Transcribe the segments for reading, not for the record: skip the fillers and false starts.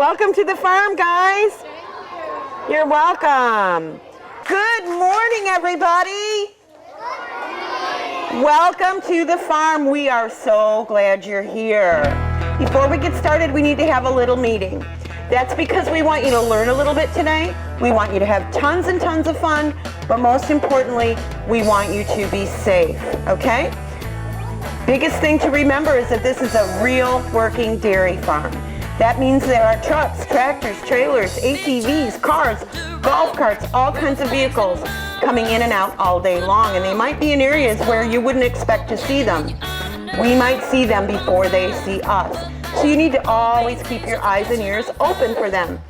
Welcome to the farm, guys. You're welcome. Good morning, everybody. Welcome to the farm. We are so glad you're here. Before we get started, we need to have a little meeting. That's because we want you to learn a little bit today. We want you to have tons and tons of fun, but most importantly, we want you to be safe, okay? Biggest thing to remember is that this is a real working dairy farm. That means there are trucks, tractors, trailers, ATVs, cars, golf carts, all kinds of vehicles coming in and out all day long, and they might be in areas where you wouldn't expect to see them. We might see them before they see us. So you need to always keep your eyes and ears open for them.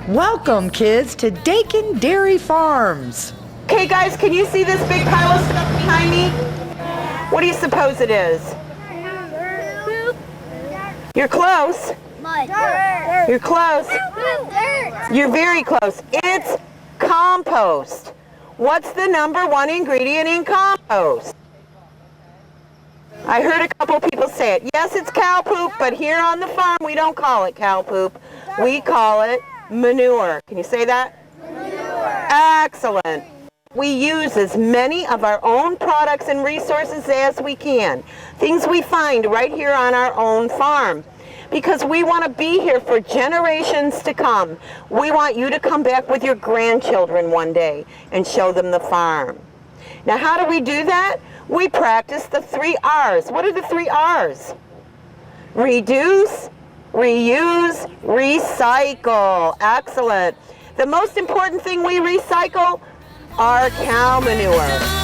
Welcome, kids, to Dakin Dairy Farms. Okay, guys, can you see this big pile of stuff behind me? What do you suppose it is? You're close. You're close. You're very close. It's compost. What's the number one ingredient in compost? I heard a couple people say it. Yes, it's cow poop, but here on the farm we don't call it cow poop. We call it manure. Can you say that? Manure. Excellent. We use as many of our own products and resources as we can. Things we find right here on our own farm. Because we want to be here for generations to come. We want you to come back with your grandchildren one day and show them the farm. Now, how do we do that? We practice the 3 R's. What are the 3 R's? Reduce, reuse, recycle. Excellent. The most important thing we recycle are cow manure.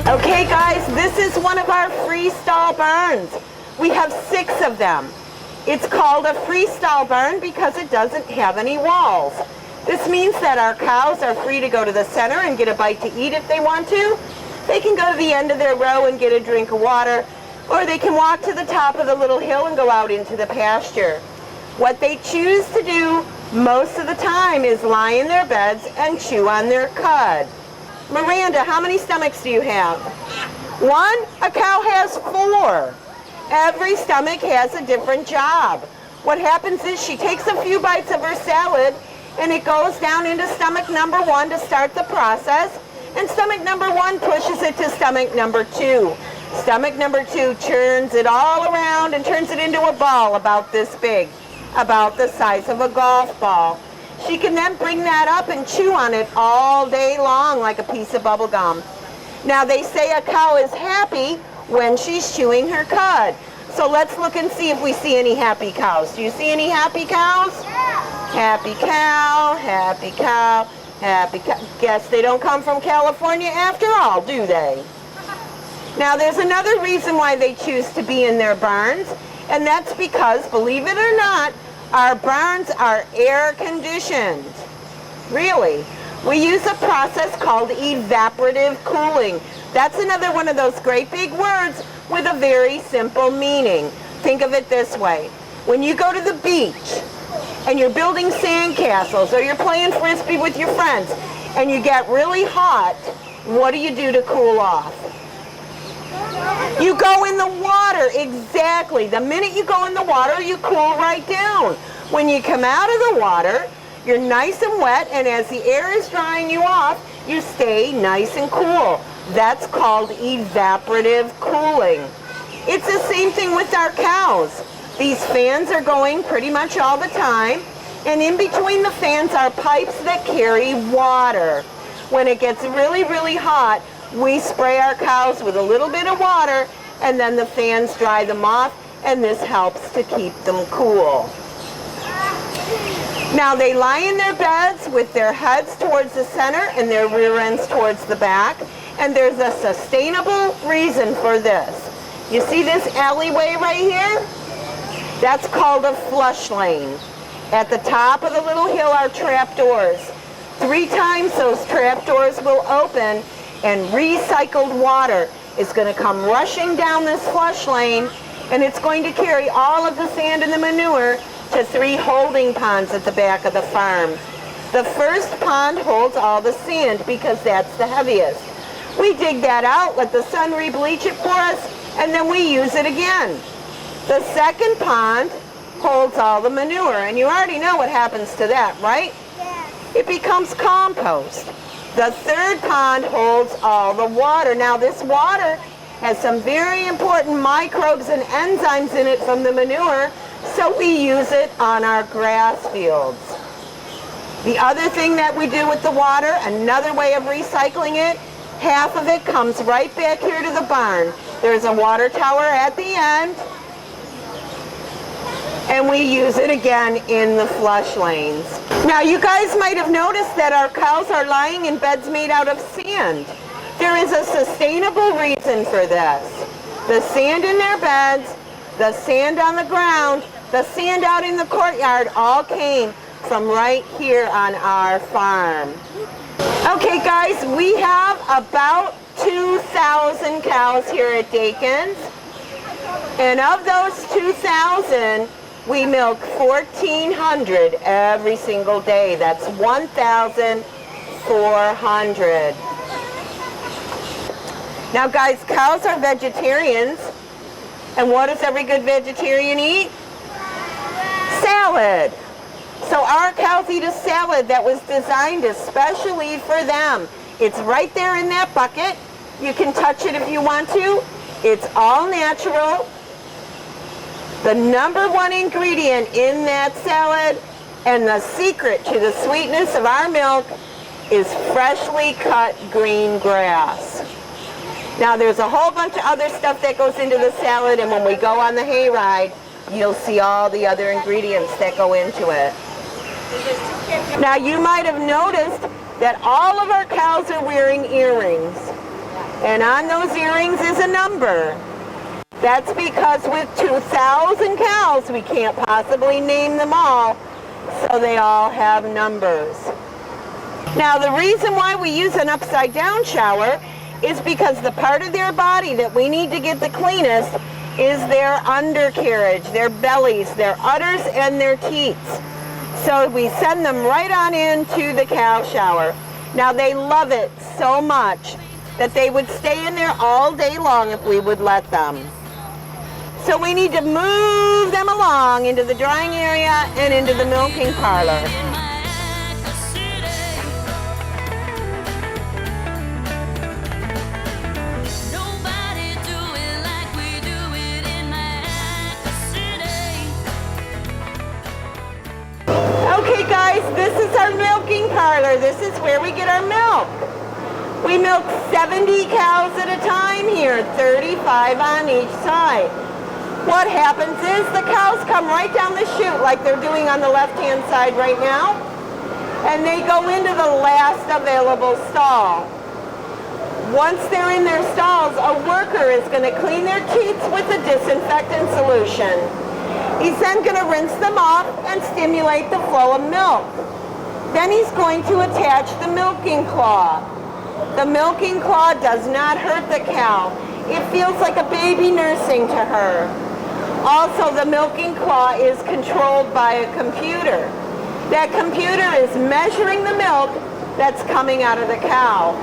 Okay, guys, this is one of our freestyle burns. We have 6 of them. It's called a freestyle burn because it doesn't have any walls. This means that our cows are free to go to the center and get a bite to eat if they want to. They can go to the end of their row and get a drink of water, or they can walk to the top of the little hill and go out into the pasture. What they choose to do most of the time is lie in their beds and chew on their cud. Miranda, how many stomachs do you have? 1? A cow has 4. Every stomach has a different job. What happens is she takes a few bites of her salad and it goes down into stomach number 1 to start the process, and stomach number 1 pushes it to stomach number 2. Stomach number 2 churns it all around and turns it into a ball about this big, about the size of a golf ball. She can then bring that up and chew on it all day long like a piece of bubble gum. Now, they say a cow is happy when she's chewing her cud. So let's look and see if we see any happy cows. Do you see any happy cows? Yeah. Happy cow, happy cow, happy cow. Guess they don't come from California after all, do they? Now, there's another reason why they choose to be in their barns, and that's because, believe it or not, our barns are air conditioned. Really. We use a process called evaporative cooling. That's another one of those great big words with a very simple meaning. Think of it this way. When you go to the beach and you're building sand castles or you're playing frisbee with your friends and you get really hot, what do you do to cool off? You go in the water, exactly. The minute you go in the water, you cool right down. When you come out of the water, you're nice and wet, and as the air is drying you off, you stay nice and cool. That's called evaporative cooling. It's the same thing with our cows. These fans are going pretty much all the time, and in between the fans are pipes that carry water. When it gets really, really hot, we spray our cows with a little bit of water, and then the fans dry them off, and this helps to keep them cool. Now, they lie in their beds with their heads towards the center and their rear ends towards the back, and there's a sustainable reason for this. You see this alleyway right here? That's called a flush lane. At the top of the little hill are trapdoors. 3 times those trapdoors will open, and recycled water is going to come rushing down this flush lane And it's going to carry all of the sand and the manure to 3 holding ponds at the back of the farm. The first pond holds all the sand because that's the heaviest. We dig that out, let the sun rebleach it for us, and then we use it again. The second pond holds all the manure, and you already know what happens to that, right? Yeah. It becomes compost. The third pond holds all the water. Now this water has some very important microbes and enzymes in it from the manure, so we use it on our grass fields. The other thing that we do with the water, another way of recycling it, half of it comes right back here to the barn. There's a water tower at the end, and we use it again in the flush lanes. Now you guys might have noticed that our cows are lying in beds made out of sand. There is a sustainable reason for this. The sand in their beds, the sand on the ground, the sand out in the courtyard all came from right here on our farm. Okay guys, we have about 2,000 cows here at Dakin's. And of those 2,000, we milk 1,400 every single day. That's 1,400. Now guys, cows are vegetarians. And what does every good vegetarian eat? Salad. So our cows eat a salad that was designed especially for them. It's right there in that bucket. You can touch it if you want to. It's all natural. The number one ingredient in that salad and the secret to the sweetness of our milk is freshly cut green grass. Now there's a whole bunch of other stuff that goes into the salad, and when we go on the hayride, you'll see all the other ingredients that go into it. Now you might have noticed that all of our cows are wearing earrings. And on those earrings is a number. That's because with 2,000 cows, we can't possibly name them all, so they all have numbers. Now the reason why we use an upside down shower is because the part of their body that we need to get the cleanest is their undercarriage, their bellies, their udders, and their teats. So we send them right on into the cow shower. Now they love it so much that they would stay in there all day long if we would let them. So we need to move them along into the drying area and into the milking parlor. Okay guys, this is our milking parlor. This is where we get our milk. We milk 70 cows at a time here, 35 on each side. What happens is the cows come right down the chute like they're doing on the left-hand side right now, and they go into the last available stall. Once they're in their stalls, a worker is going to clean their teats with a disinfectant solution. He's then going to rinse them off and stimulate the flow of milk. Then he's going to attach the milking claw. The milking claw does not hurt the cow. It feels like a baby nursing to her. Also, the milking claw is controlled by a computer. That computer is measuring the milk that's coming out of the cow.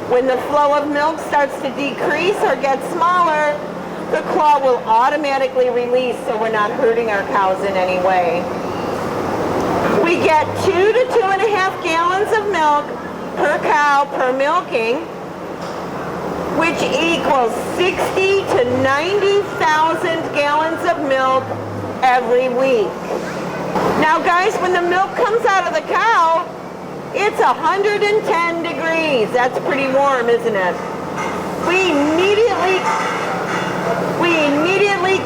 When the flow of milk starts to decrease or get smaller, the claw will automatically release so we're not hurting our cows in any way. We get 2 to 2.5 gallons of milk per cow per milking, which equals 60 to 90,000 gallons of milk every week. Now guys, when the milk comes out of the cow, it's 110 degrees. That's pretty warm, isn't it? We immediately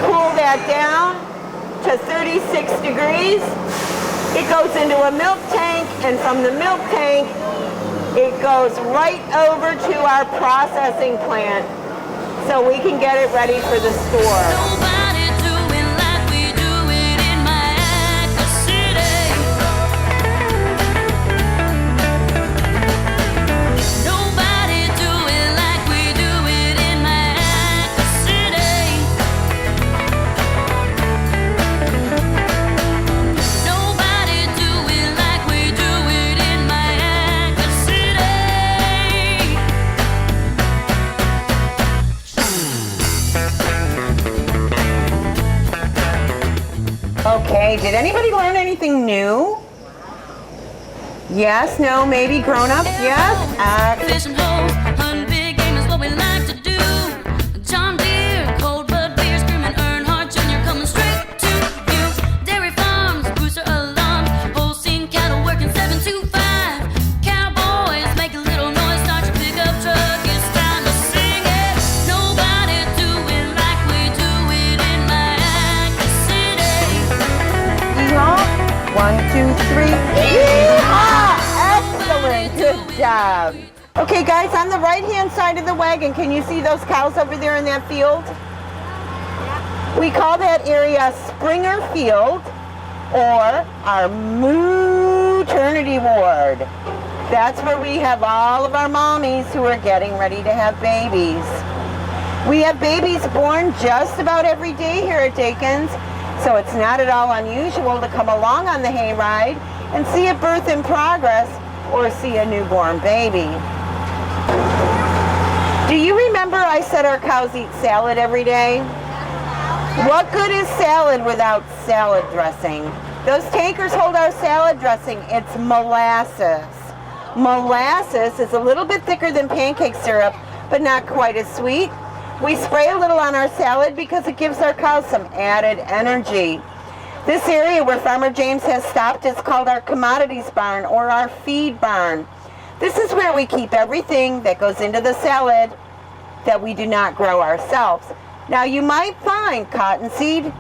cool that down to 36 degrees. It goes into a milk tank, and from the milk tank, it goes right over to our processing plant so we can get it ready for the store. Okay, did anybody learn anything new? Yes, no, maybe grown-ups? Yes? Fish and holes, hunting big game is what we like to do. John Deere, cold blood beer, screaming Earnhardt Jr. coming straight to you. Dairy farms, booster alarms, Holstein cattle working 725. Cowboys make a little noise, start your pickup truck, it's time to sing it. Nobody do it like we do it in my city. Yeehaw. 1, 2, 3. Yeehaw! Excellent. Good job. Okay, guys, on the right-hand side of the wagon, can you see those cows over there in that field? We call that area Springer Field, or our maternity ward. That's where we have all of our mommies who are getting ready to have babies. We have babies born just about every day here at Dakin's, so it's not at all unusual to come along on the hayride and see a birth in progress or see a newborn baby. Do you remember I said our cows eat salad every day? What good is salad without salad dressing? Those tankers hold our salad dressing. It's molasses. Molasses is a little bit thicker than pancake syrup, but not quite as sweet. We spray a little on our salad because it gives our cows some added energy. This area where Farmer James has stopped is called our commodities barn or our feed barn. This is where we keep everything that goes into the salad that we do not grow ourselves. Now you might find cottonseed,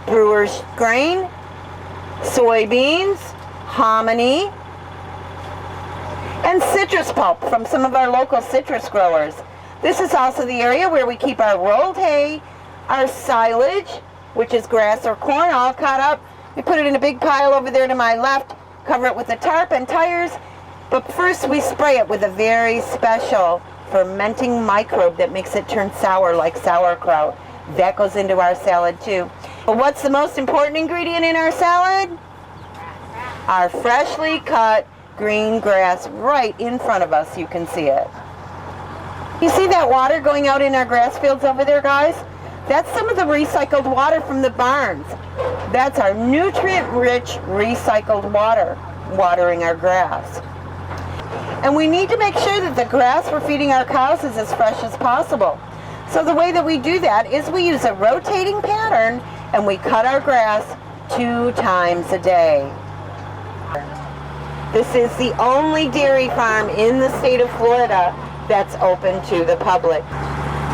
brewer's grain, soybeans, hominy, and citrus pulp from some of our local citrus growers. This is also the area where we keep our rolled hay, our silage, which is grass or corn, all cut up. We put it in a big pile over there to my left, cover it with a tarp and tires, but first we spray it with a very special fermenting microbe that makes it turn sour like sauerkraut. That goes into our salad too. But what's the most important ingredient in our salad? Our freshly cut green grass right in front of us. You can see it. You see that water going out in our grass fields over there, guys? That's some of the recycled water from the barns. That's our nutrient-rich recycled water, watering our grass. And we need to make sure that the grass we're feeding our cows is as fresh as possible. So the way that we do that is we use a rotating pattern and we cut our grass 2 times a day. This is the only dairy farm in the state of Florida that's open to the public.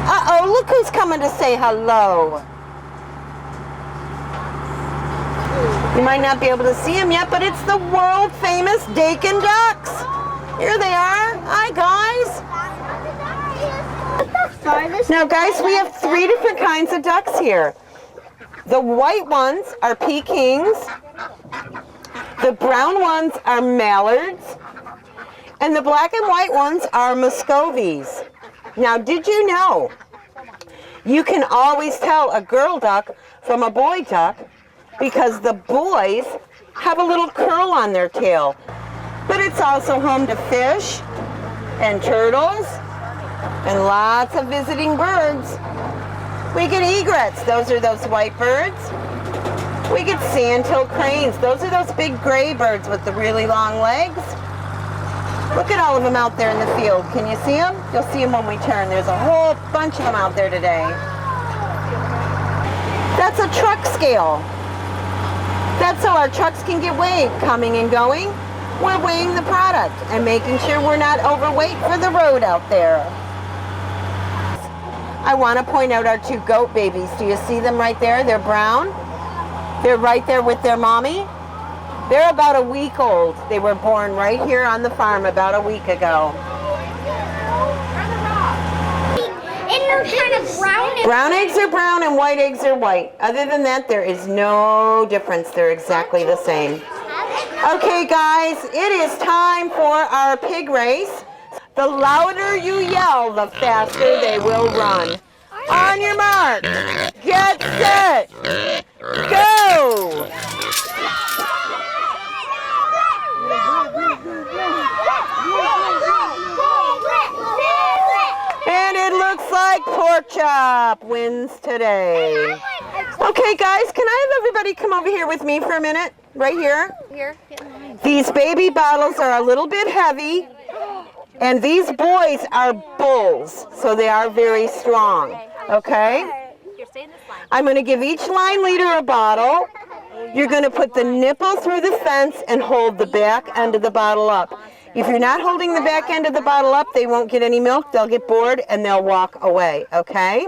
Uh-oh, look who's coming to say hello. You might not be able to see him yet, but it's the world famous Dakin ducks. Here they are. Hi, guys. Now, guys, we have 3 different kinds of ducks here. The white ones are Pekings. The brown ones are mallards. And the black and white ones are Muscovies. Now, did you know you can always tell a girl duck from a boy duck because the boys have a little curl on their tail. But it's also home to fish and turtles and lots of visiting birds. We get egrets. Those are those white birds. We get sandhill cranes. Those are those big gray birds with the really long legs. Look at all of them out there in the field. Can you see them? You'll see them when we turn. There's a whole bunch of them out there today. That's a truck scale. That's so our trucks can get weighed coming and going. We're weighing the product and making sure we're not overweight for the road out there. I want to point out our 2 goat babies. Do you see them right there? They're brown. They're right there with their mommy. They're about a week old. They were born right here on the farm about a week ago. Brown eggs are brown and white eggs are white. Other than that, there is no difference. They're exactly the same. Okay, guys, it is time for our pig race. The louder you yell, the faster they will run. On your mark, get set, go! And it looks like Pork Chop wins today. Okay, Okay, guys, can I have everybody come over here with me for a minute? Right here. These baby bottles are a little bit heavy, and these boys are bulls, so they are very strong. Okay? I'm going to give each line leader a bottle. You're going to put the nipple through the fence and hold the back end of the bottle up. If you're not holding the back end of the bottle up, they won't get any milk, they'll get bored, and they'll walk away, okay?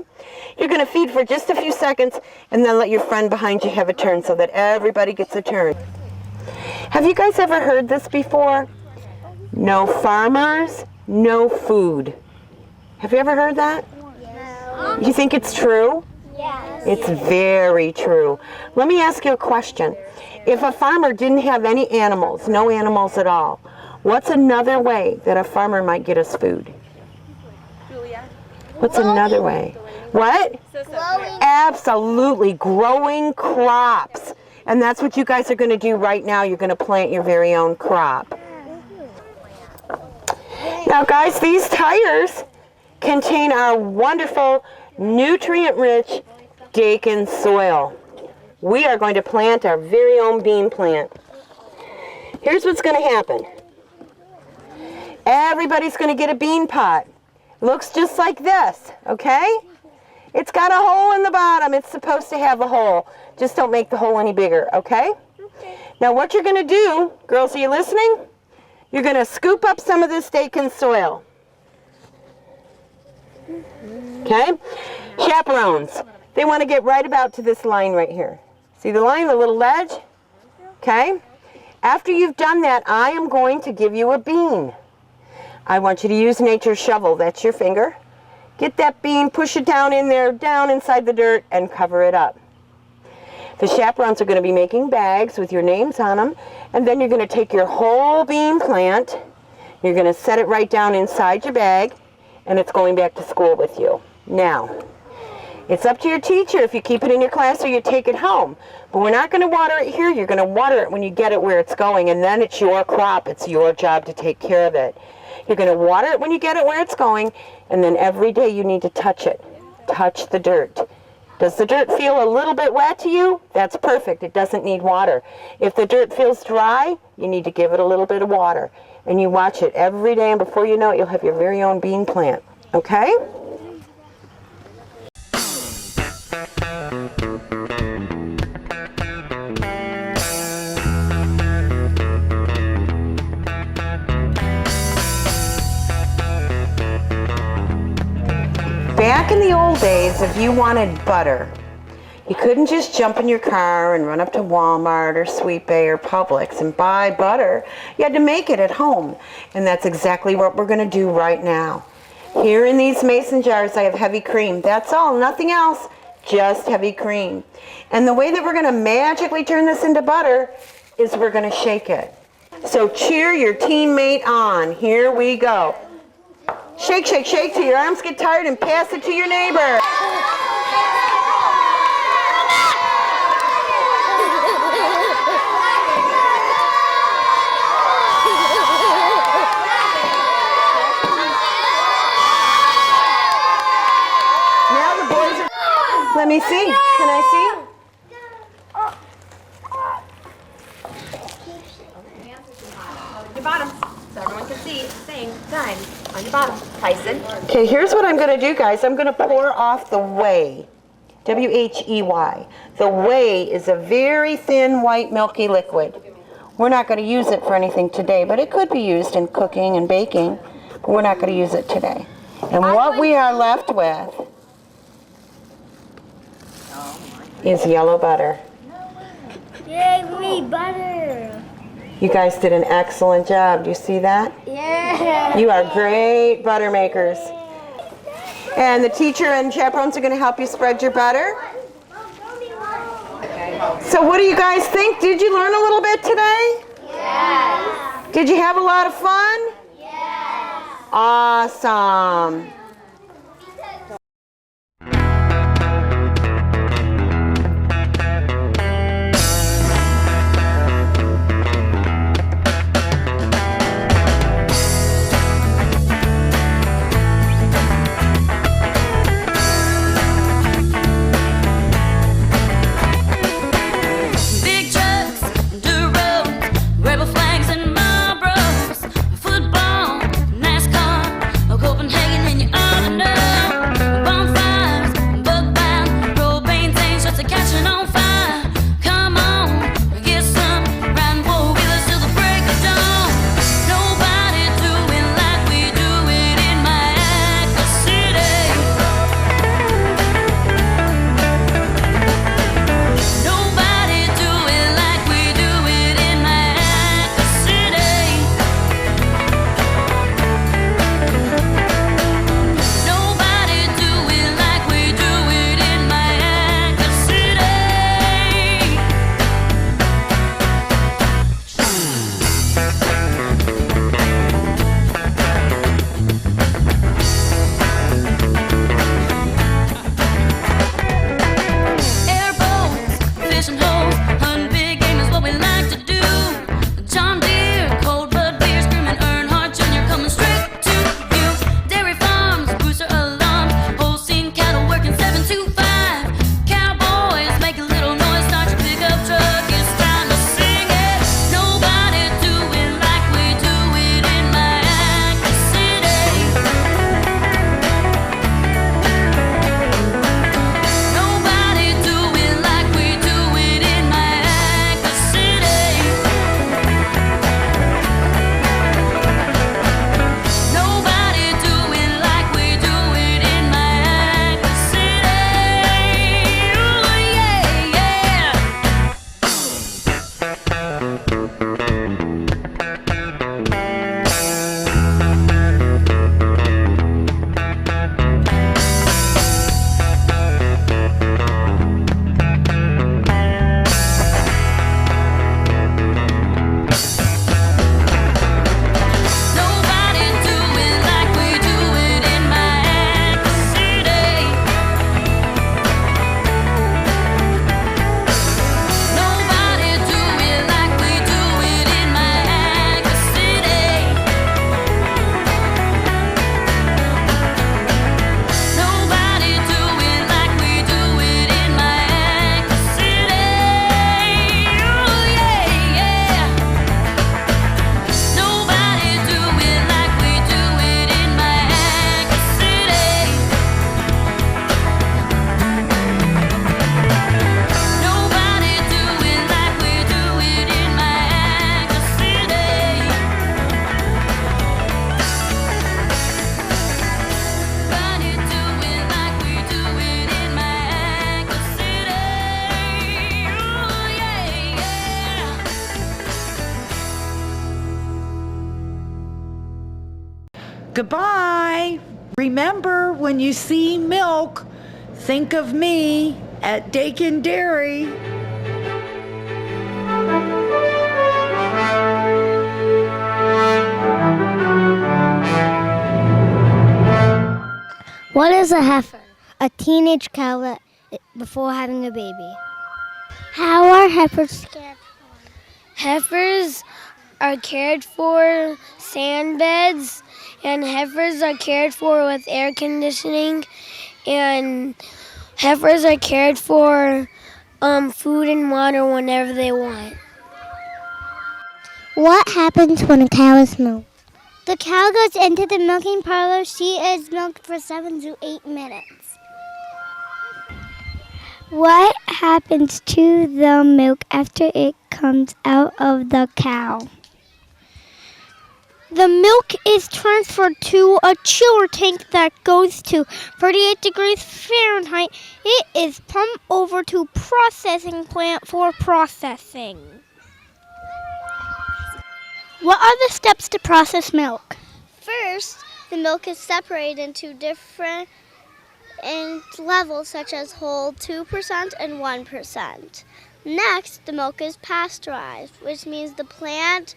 You're going to feed for just a few seconds, and then let your friend behind you have a turn so that everybody gets a turn. Have you guys ever heard this before? No farmers, no food. Have you ever heard that? No. You think it's true? Yes. It's very true. Let me ask you a question. If a farmer didn't have any animals, no animals at all, what's another way that a farmer might get us food? What's another way? What? Growing. Absolutely, growing crops. And that's what you guys are going to do right now. You're going to plant your very own crop. Now, guys, these tires contain our wonderful, nutrient-rich Dakin soil. We are going to plant our very own bean plant. Here's what's going to happen. Everybody's going to get a bean pot. Looks just like this, okay? It's got a hole in the bottom. It's supposed to have a hole. Just don't make the hole any bigger, okay? Now what you're going to do, girls, are you listening? You're going to scoop up some of this Dakin soil. Okay? Chaperones, they want to get right about to this line right here. See the line, the little ledge? Okay? After you've done that, I am going to give you a bean. I want you to use nature's shovel. That's your finger. Get that bean, push it down in there, down inside the dirt, and cover it up. The chaperones are going to be making bags with your names on them, and then you're going to take your whole bean plant, you're going to set it right down inside your bag, and it's going back to school with you. Now, it's up to your teacher if you keep it in your class or you take it home. But we're not going to water it here. You're going to water it when you get it where it's going, and then it's your crop. It's your job to take care of it. You're going to water it when you get it where it's going, and then every day you need to touch it. Touch the dirt. Does the dirt feel a little bit wet to you? That's perfect. It doesn't need water. If the dirt feels dry, you need to give it a little bit of water. And you watch it every day, and before you know it, you'll have your very own bean plant. Okay? Back in the old days, if you wanted butter, you couldn't just jump in your car and run up to Walmart or Sweet Bay or Publix and buy butter. You had to make it at home. And that's exactly what we're going to do right now. Here in these mason jars, I have heavy cream. That's all, nothing else, just heavy cream. And the way that we're going to magically turn this into butter is we're going to shake it. So cheer your teammate on. Here we go. Shake, shake, shake till your arms get tired and pass it to your neighbor. Now the boys are... Let me see. Can I see? Your bottom, so everyone can see at the same time. On your bottom, Tyson. Okay, here's what I'm going to do, guys. I'm going to pour off the whey. W-H-E-Y. The whey is a very thin, white, milky liquid. We're not going to use it for anything today, but it could be used in cooking and baking. But we're not going to use it today. And what we are left with is yellow butter. Yay, we butter. You guys did an excellent job. Do you see that? Yeah. You are great butter makers. And the teacher and chaperones are going to help you spread your butter. So what do you guys think? Did you learn a little bit today? Yes. Did you have a lot of fun? Yes. Awesome. Goodbye. Remember, when you see milk, think of me at Dakin Dairy. What is a heifer? A teenage cow before having a baby. How are heifers cared for? Heifers are cared for sand beds, and heifers are cared for with air conditioning, and heifers are cared for food and water whenever they want. What happens when a cow is milked? The cow goes into the milking parlor. She is milked for 7 to 8 minutes. What happens to the milk after it comes out of the cow? The milk is transferred to a chiller tank that goes to 38 degrees Fahrenheit. It is pumped over to processing plant for processing. What are the steps to process milk? First, the milk is separated into different levels such as whole, 2% and 1%. Next, the milk is pasteurized, which means the plant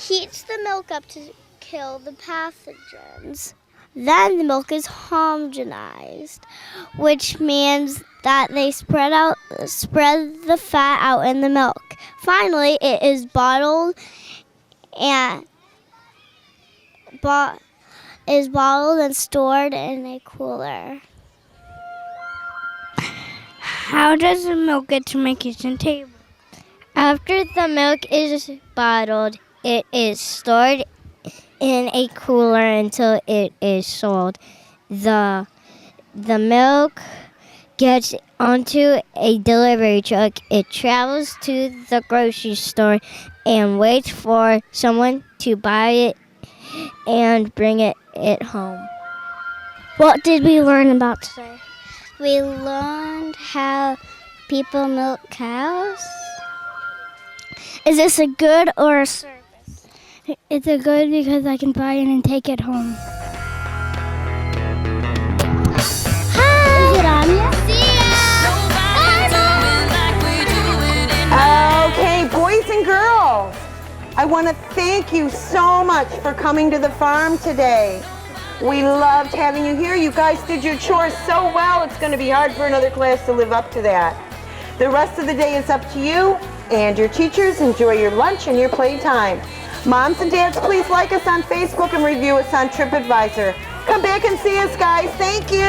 heats the milk up to kill the pathogens. Then the milk is homogenized, which means that they spread the fat out in the milk. Finally, it is bottled and stored in a cooler. How does the milk get to my kitchen table? After the milk is bottled, it is stored in a cooler until it is sold. The milk gets onto a delivery truck. It travels to the grocery store and waits for someone to buy it and bring it home. What did we learn about today? We learned how people milk cows. Is this a good or a service? It's a good because I can buy it and take it home. Hi! Is it on yet? Okay, boys and girls, I want to thank you so much for coming to the farm today. We loved having you here. You guys did your chores so well, it's going to be hard for another class to live up to that. The rest of the day is up to you and your teachers. Enjoy your lunch and your playtime. Moms and dads, please like us on Facebook and review us on TripAdvisor. Come back and see us, guys. Thank you.